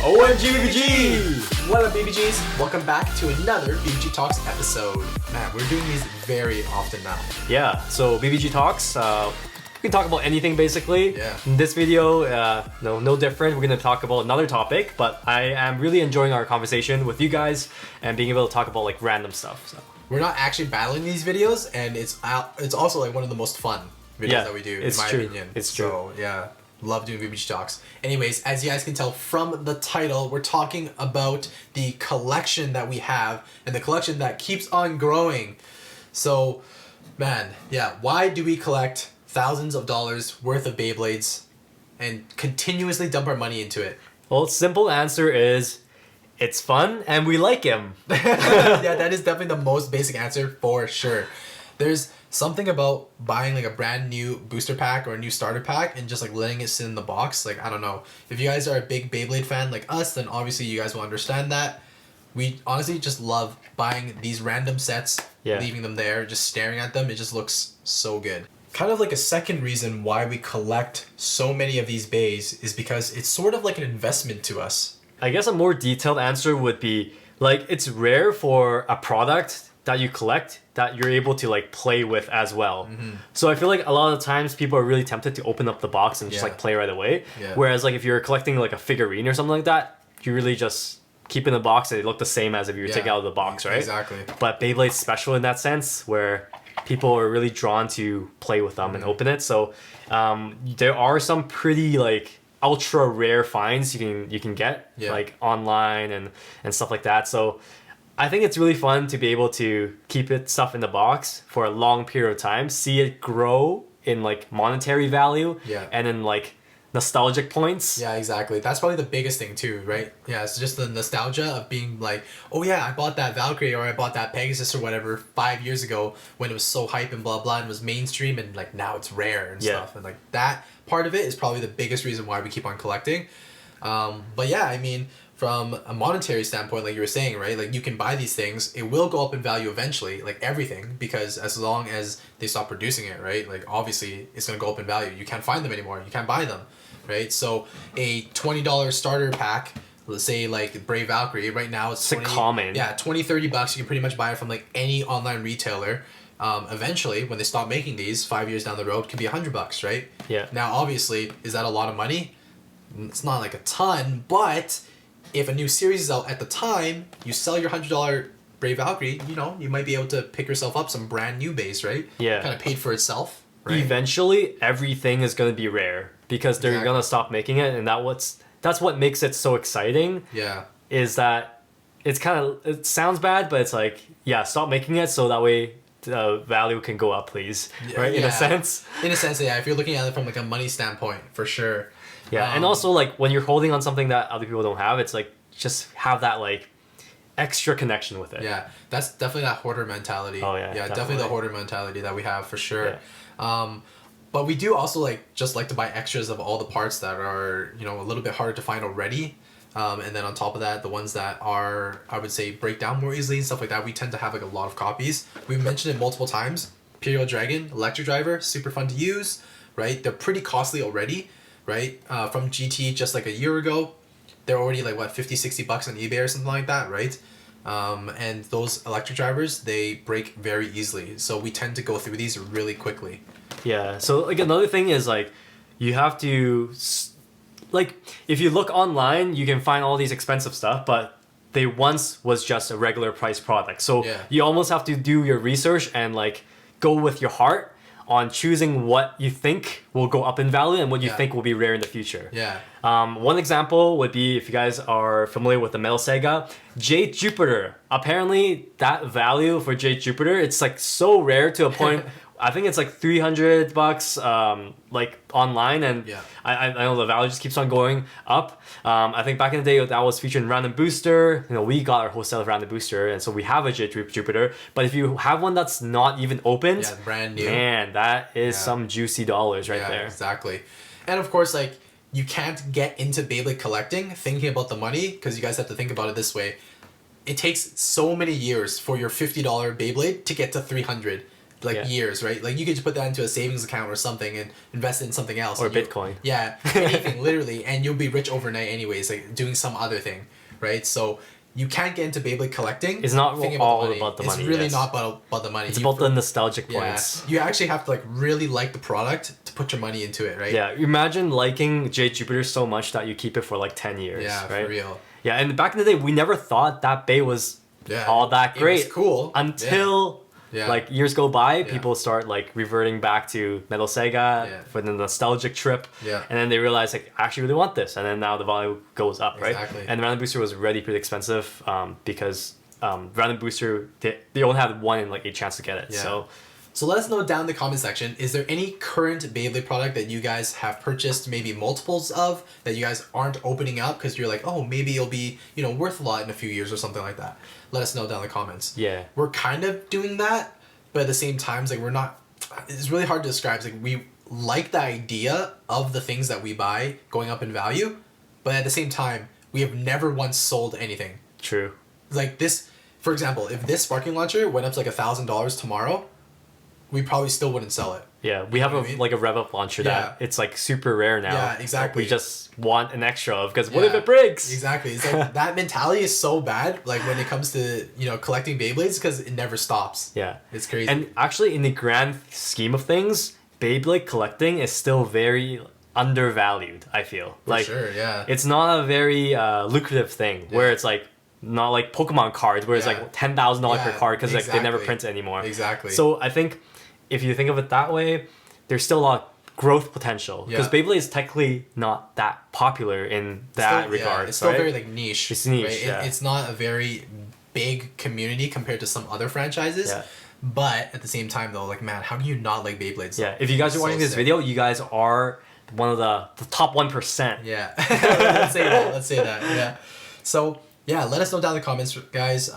OMG BBG! What up BBGs? Welcome back to another BBG Talks episode. Man, we're doing these very often now. Yeah, so BBG Talks, we can talk about anything basically. Yeah. In this video, no different. We're going to talk about another topic, but I am really enjoying our conversation with you guys and being able to talk about like random stuff. So. We're not actually battling these videos, and it's also like one of the most fun videos that we do, in my opinion. It's true. So yeah, love doing BBG Talks. Anyways, as you guys can tell from the title, we're talking about the collection that we have and the collection that keeps on growing. So, man, yeah, why do we collect thousands of dollars worth of Beyblades and continuously dump our money into it? Well, simple answer is it's fun and we like him. Yeah, that is definitely the most basic answer for sure. There's something about buying like a brand new booster pack or a new starter pack and just like letting it sit in the box. Like, I don't know. If you guys are a big Beyblade fan like us, then obviously you guys will understand that. We honestly just love buying these random sets, leaving them there, just staring at them. It just looks so good. Kind of like a second reason why we collect so many of these bays is because it's sort of like an investment to us. I guess a more detailed answer would be like it's rare for a product that you collect that you're able to like play with as well. Mm-hmm. So I feel like a lot of times people are really tempted to open up the box and just like play right away. Yeah. Whereas like if you're collecting like a figurine or something like that, you really just keep in the box and they look the same as if you were taking out of the box, right? Exactly. But Beyblade's special in that sense where people are really drawn to play with them and open it. So there are some pretty like ultra rare finds you can get like online and stuff like that. So I think it's really fun to be able to keep stuff in the box for a long period of time, see it grow in like monetary value and in like nostalgic points. Yeah, exactly. That's probably the biggest thing too, right? Yeah, it's just the nostalgia of being like, oh yeah, I bought that Valkyrie or I bought that Pegasus or whatever 5 years ago when it was so hype and blah blah and was mainstream, and like now it's rare and stuff, and like that part of it is probably the biggest reason why we keep on collecting. But yeah, I mean, from a monetary standpoint, like you were saying, right? Like you can buy these things, it will go up in value eventually, like everything, because as long as they stop producing it, right? Like obviously it's gonna go up in value. You can't find them anymore. You can't buy them, right? So a $20 starter pack, let's say like Brave Valkyrie, right now it's 20, common. Yeah, $20-$30. You can pretty much buy it from like any online retailer. Eventually, when they stop making these, 5 years down the road, it could be $100, right? Yeah. Now, obviously, is that a lot of money? It's not like a ton, but if a new series is out at the time, you sell your $100 Brave Valkyrie, you know, you might be able to pick yourself up some brand new base, right? Yeah. Kind of paid for itself, right? Eventually, everything is going to be rare because they're going to stop making it, and that's what makes it so exciting. Yeah. Is that it sounds bad, but it's like, stop making it so that way the value can go up, please. Right? In a sense. In a sense, yeah. If you're looking at it from like a money standpoint, for sure. Yeah, and also like when you're holding on something that other people don't have, it's like just have that like extra connection with it. Yeah, that's definitely that hoarder mentality. Oh yeah, definitely the hoarder mentality that we have for sure. Yeah. But we do also like to buy extras of all the parts that are, you know, a little bit harder to find already. And then on top of that, the ones that are, I would say, break down more easily and stuff like that, we tend to have like a lot of copies. We've mentioned it multiple times. Imperial Dragon, Electric Driver, super fun to use, right? They're pretty costly already, right? From GT just like a year ago, they're already like what, $50-$60 on eBay or something like that, right? And those electric drivers, they break very easily, so we tend to go through these really quickly. Yeah, so like another thing is like you have to like if you look online, you can find all these expensive stuff, but they once was just a regular price product. So you almost have to do your research and like go with your heart on choosing what you think will go up in value and what you think will be rare in the future. Yeah. One example would be, if you guys are familiar with the Metal Sega, Jade Jupiter. Apparently that value for Jade Jupiter, it's like so rare to a point I think it's like $300 like online, and I know the value just keeps on going up. I think back in the day that was featured in Random Booster. You know, we got our whole set of Random Booster, and so we have a Jade Jupiter. But if you have one that's not even opened, brand new, man, that is some juicy dollars right there. Exactly. And of course, like, you can't get into Beyblade collecting thinking about the money, because you guys have to think about it this way. It takes so many years for your $50 Beyblade to get to $300. like Yeah. years, right? Like you could just put that into a savings account or something and invest it in something else. Or and you- Bitcoin. Yeah, anything literally, and you'll be rich overnight anyways, like doing some other thing, right? So you can't get into Beyblade collecting. It's not thinking all the about the money, It's really yes. not about the money. It's about the nostalgic points. You actually have to like really like the product to put your money into it, right? Yeah, imagine liking Jade Jupiter so much that you keep it for like 10 years, Yeah, right? for real. Yeah, and back in the day, we never thought that Bay was Yeah, all that it was great. cool. Until Yeah. like years go by, people start like reverting back to Metal Sega for the nostalgic trip. Yeah. And then they realize like I actually really want this, and then now the value goes up, right? Exactly. And the Random Booster was already pretty expensive because Random Booster they only had 1 in like 8 chance to get it. Yeah. So let us know down in the comment section, is there any current Beyblade product that you guys have purchased maybe multiples of that you guys aren't opening up because you're like, oh, maybe it'll be, you know, worth a lot in a few years or something like that. Let us know down in the comments. Yeah. We're kind of doing that, but at the same time, it's like we're not, it's really hard to describe. It's like we like the idea of the things that we buy going up in value, but at the same time, we have never once sold anything. True. Like this, for example, if this sparking launcher went up to like $1,000 tomorrow, we probably still wouldn't sell it. Yeah, we have know what I mean? like a rev up launcher that it's like super rare now. Yeah, that exactly. we just want an extra of because what if Yeah, it breaks? Exactly. It's like that mentality is so bad. Like when it comes to, you know, collecting Beyblades, because it never stops. Yeah, It's crazy. And actually, in the grand scheme of things, Beyblade collecting is still very undervalued. I feel like sure, yeah. it's not a very lucrative thing where it's like not like Pokemon cards where it's Yeah. like $10,000 per Yeah, card because like they never exactly. print it anymore. Exactly. So I think if you think of it that way, there's still a lot of growth potential because Yeah. Beyblade is technically not that popular in that Still- regard. Yeah, it's still right? very like niche. It's niche, right? yeah. It's not a very big community compared to some other franchises. Yeah. But at the same time though, like man, how can you not like Beyblades? Yeah, if you guys are So watching this sick. video, you guys are one of the top 1%. Yeah. Let's say that. Let's say that. Yeah. So yeah, let us know down in the comments, guys.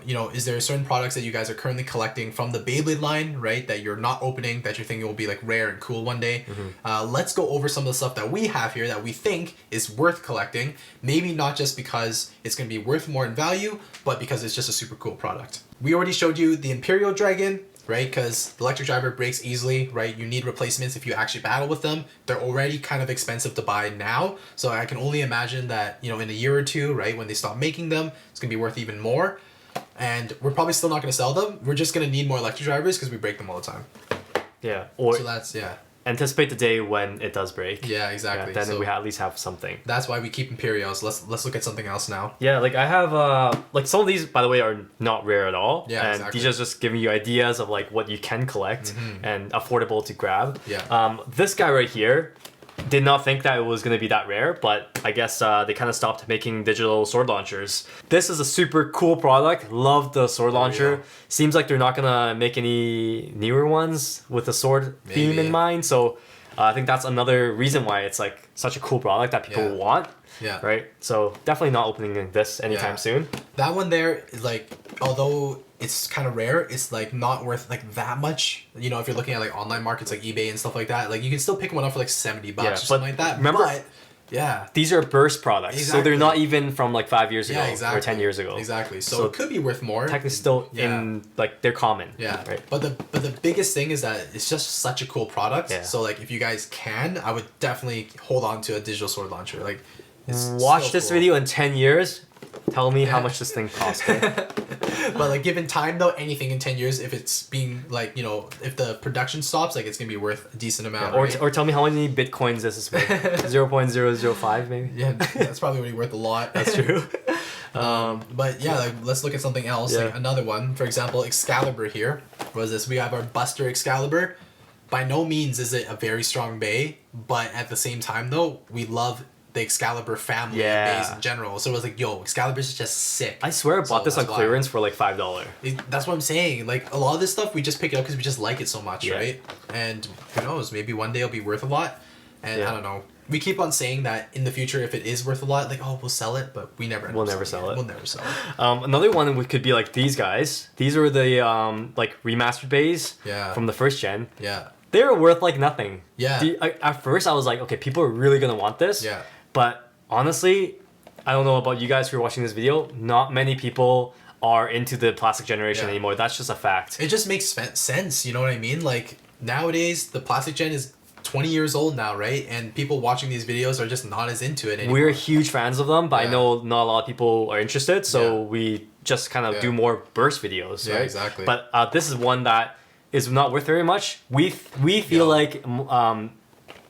You know, is there certain products that you guys are currently collecting from the Beyblade line, right? That you're not opening, that you're thinking will be like rare and cool one day. Let's go over some of the stuff that we have here that we think is worth collecting. Maybe not just because it's going to be worth more in value, but because it's just a super cool product. We already showed you the Imperial Dragon, right? Because the electric driver breaks easily, right? You need replacements if you actually battle with them. They're already kind of expensive to buy now. So I can only imagine that, you know, in a year or two, right, when they stop making them, it's going to be worth even more. And we're probably still not going to sell them. We're just going to need more electric drivers because we break them all the time. Yeah, or So that's, yeah. anticipate the day when it does break. Yeah, exactly. Then So we at least have something. that's why we keep Imperials. Let's look at something else now. Yeah, like I have like some of these by the way are not rare at all. Yeah, and exactly. these are just giving you ideas of like what you can collect and affordable to grab. Yeah. This guy right here did not think that it was going to be that rare, but I guess they kind of stopped making digital sword launchers. This is a super cool product. Love the sword launcher. yeah. Seems like they're not going to make any newer ones with the sword theme Maybe. in mind. So I think that's another reason why it's like such a cool product that people Yeah. want. Yeah. Right? So definitely not opening this anytime Yeah. soon. That one there is like, although it's kind of rare, it's like not worth like that much. You know, if you're looking at like online markets like eBay and stuff like that, like you can still pick one up for like $70 Yeah, or something but like that. remember- But, yeah. These are burst products. So Exactly. they're not even from like 5 years ago Yeah, exactly. or 10 years ago. Exactly. So, So it could be worth more. Technically still Yeah. in like they're common. Yeah. Right. But the biggest thing is that it's just such a cool product. Yeah. So like if you guys can, I would definitely hold on to a digital sword launcher. Like it's Watch so this cool. video in 10 years. Tell me how Yeah. much this thing costs. Okay? But like given time though, anything in 10 years, if it's being like, you know, if the production stops, like it's gonna be worth a decent amount. or, right? or tell me how many bitcoins this is worth. 0.005 maybe. Yeah, that's probably already worth a lot. That's true. But yeah, like let's look at something else. Yeah. Like another one, for example, Excalibur here. What is this? We have our Buster Excalibur. By no means is it a very strong bay, but at the same time though, we love the Excalibur family Yeah. of bays in general. So it was like, yo, Excalibur's just sick. I swear I bought So this on that's why. clearance for like $5. That's what I'm saying. Like a lot of this stuff, we just pick it up because we just like it so much, Yeah. right? And who knows? Maybe one day it'll be worth a lot. And Yeah. I don't know. We keep on saying that in the future, if it is worth a lot, like oh, we'll sell it, but we never. end We'll up never selling sell it. We'll never sell it. Another one would could be like these guys. These are the like remastered bays Yeah. from the first gen. Yeah. They were worth like nothing. Yeah. At first, I was like, okay, people are really gonna want this. Yeah. But honestly, I don't know about you guys who are watching this video. Not many people are into the plastic generation Yeah. anymore. That's just a fact. It just makes sense, you know what I mean? Like nowadays the plastic gen is 20 years old now, right? And people watching these videos are just not as into it anymore. We're huge fans of them, but I Yeah. know not a lot of people are interested, so Yeah. we just kind of Yeah. do more burst videos, Yeah, right? exactly. But this is one that is not worth very much. We feel Yo. like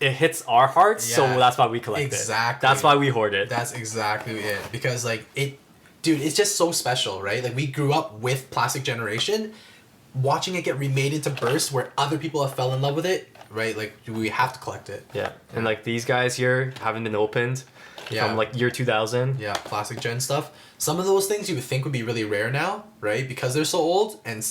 it hits our hearts, so Yeah, that's why we collect it. exactly. That's why we hoard it. That's exactly it. Because like dude, it's just so special, right? Like we grew up with plastic generation, watching it get remade into burst where other people have fell in love with it, right? Like we have to collect it. Yeah, and like these guys here haven't been opened Yeah. from like year 2000. Yeah, plastic gen stuff. Some of those things you would think would be really rare now, right? Because they're so old, and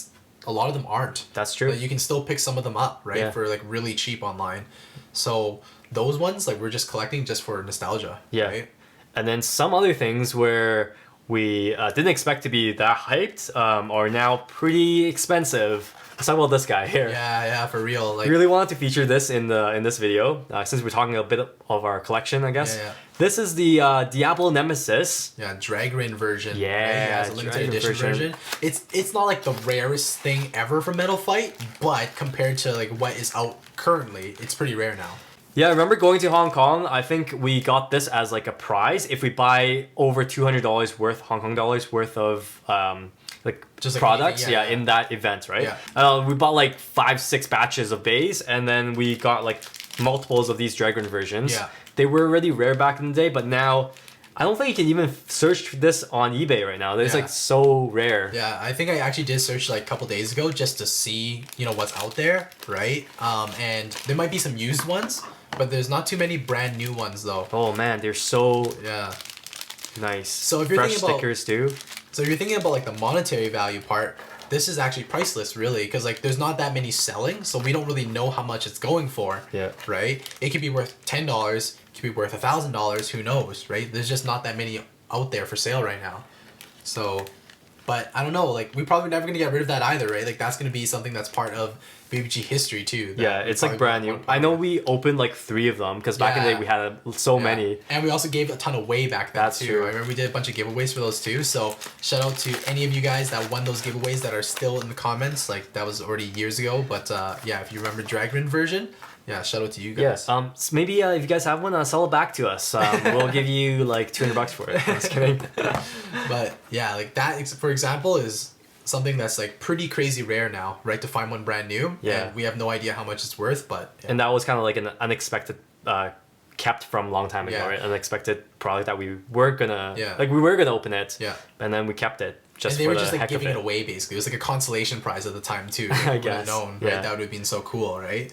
a lot of them aren't. That's true. But you can still pick some of them up, right? Yeah. For like really cheap online. So those ones, like we're just collecting just for nostalgia. Yeah. Right? And then some other things where we didn't expect to be that hyped are now pretty expensive. Let's talk about this guy here. Yeah, for real. Like Really wanted to feature this in this video since we're talking a bit of our collection, I guess. Yeah. This is the Diablo Nemesis. yeah, dragren version. Yeah, right? It's a limited dragren edition version. It's not like the rarest thing ever from Metal Fight, but compared to like what is out currently, it's pretty rare now. Yeah, I remember going to Hong Kong. I think we got this as like a prize if we buy over $200 worth Hong Kong dollars worth of like Just like products. anything, yeah, yeah. In that event, right? Yeah. We bought like 5-6 batches of bays, and then we got like multiples of these dragren versions. Yeah. They were already rare back in the day, but now I don't think you can even search for this on eBay right now. It's Yeah. like so rare. Yeah, I think I actually did search like a couple days ago just to see, what's out there, right? And there might be some used ones, but there's not too many brand new ones though. Oh man, they're so Yeah. nice. So if you're fresh thinking about- stickers too. So if you're thinking about like the monetary value part, this is actually priceless really, because like there's not that many selling, so we don't really know how much it's going for. Yeah. Right? It could be worth $10, it could be worth $1,000, who knows, right? There's just not that many out there for sale right now. So, but I don't know, like we're probably never gonna get rid of that either, right? Like that's gonna be something that's part of BBG history too. that Yeah, we it's like probably brand won't new. want I know forever. we opened like 3 of them because back in the Yeah. day we had so Yeah. many. And we also gave a ton away back then That's too. true. I remember we did a bunch of giveaways for those too. So shout out to any of you guys that won those giveaways that are still in the comments. Like that was already years ago. But yeah, if you remember dragren version, yeah, shout out to you guys. Yeah. So maybe if you guys have one, sell it back to us. We'll give you like $200 for it. Just kidding. But yeah, like that for example is something that's like pretty crazy rare now, right? To find one brand new. Yeah. And we have no idea how much it's worth, but yeah. And that was kind of like an unexpected, kept from a long time ago, Yeah. right? Unexpected product that we were gonna, Yeah. like we were gonna open it. Yeah. And then we kept it just and they for were the just like heck giving of it away basically. It was like a consolation prize at the time too. Like, I would have guess, known, yeah. right? That would have been so cool, right?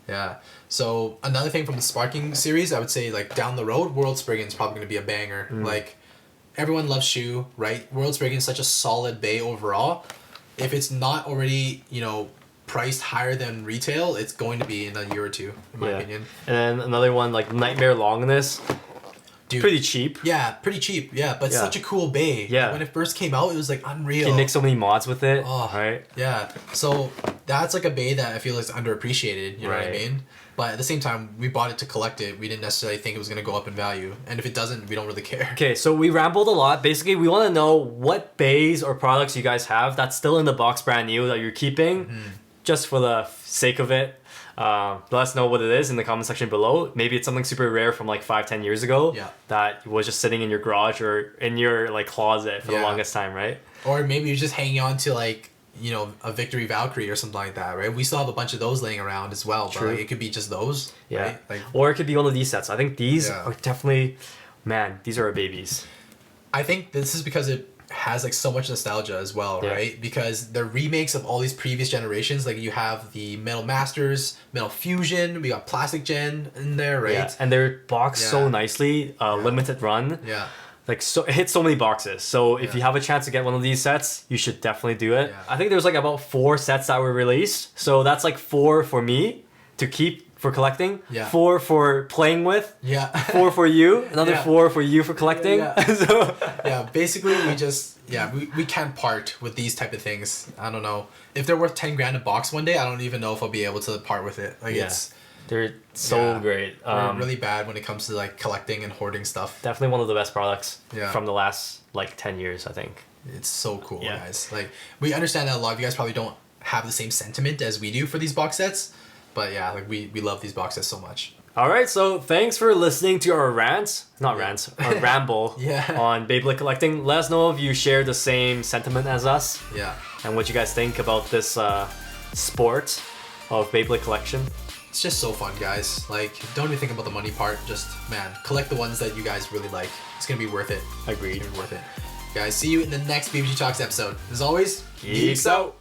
Yeah. So another thing from the Sparking series, I would say like down the road, World Spriggan is probably gonna be a banger. Like everyone loves Shu, right? World Spriggan is such a solid bay overall. If it's not already, priced higher than retail, it's going to be in a year or two, in my opinion. And then another one like Nightmare Longness, Dude, pretty cheap. Yeah, pretty cheap. Yeah, but Yeah. such a cool bay. Yeah. When it first came out, it was like unreal. You can make so many mods with it, Oh, right? Yeah. So that's like a bay that I feel is underappreciated, you know what I Right. mean? But at the same time, we bought it to collect it. We didn't necessarily think it was going to go up in value. And if it doesn't, we don't really care. Okay, so we rambled a lot. Basically, we want to know what bays or products you guys have that's still in the box brand new that you're keeping, just for the sake of it. Let us know what it is in the comment section below. Maybe it's something super rare from like 5-10 years ago Yeah. that was just sitting in your garage or in your like closet for the Yeah. longest time, right? Or maybe you're just hanging on to like, a Victory Valkyrie or something like that, right? We still have a bunch of those laying around as well. True. But like, it could be just those, Yeah. right? Like, Or it could be one of these sets. I think these Yeah. are definitely, man, these are our babies. I think this is because it has like so much nostalgia as well, Yeah. right? Because the remakes of all these previous generations, like you have the Metal Masters, Metal Fusion, we got Plastic Gen in there, right? Yeah. And they're boxed Yeah. so nicely, limited run. Yeah. Like so, it hits so many boxes. So if Yeah. you have a chance to get one of these sets, you should definitely do it. Yeah. I think there's like about 4 sets that were released. So that's like 4 for me to keep for collecting. Yeah. 4 for playing with. Yeah. 4 for you. Another Yeah. 4 for you for collecting. Yeah. So Yeah, basically we can't part with these type of things. I don't know. If they're worth 10 grand a box one day, I don't even know if I'll be able to part with it. Like Yeah. it's they're so Yeah. great. we're really bad when it comes to like collecting and hoarding stuff. Definitely one of the best products Yeah. from the last like 10 years, I think. It's so cool, Yeah. guys. Like, we understand that a lot of you guys probably don't have the same sentiment as we do for these box sets, but yeah, like we love these box sets so much. All right, so thanks for listening to our rants, not rants, our ramble Yeah. on Beyblade collecting. Let us know if you share the same sentiment as us Yeah. and what you guys think about this sport of Beyblade collection. It's just so fun, guys. Like, don't even think about the money part. Just, man, collect the ones that you guys really like. It's gonna be worth it. Agreed. It's gonna be worth it. Guys, see you in the next BBG Talks episode. As always, Geeks out.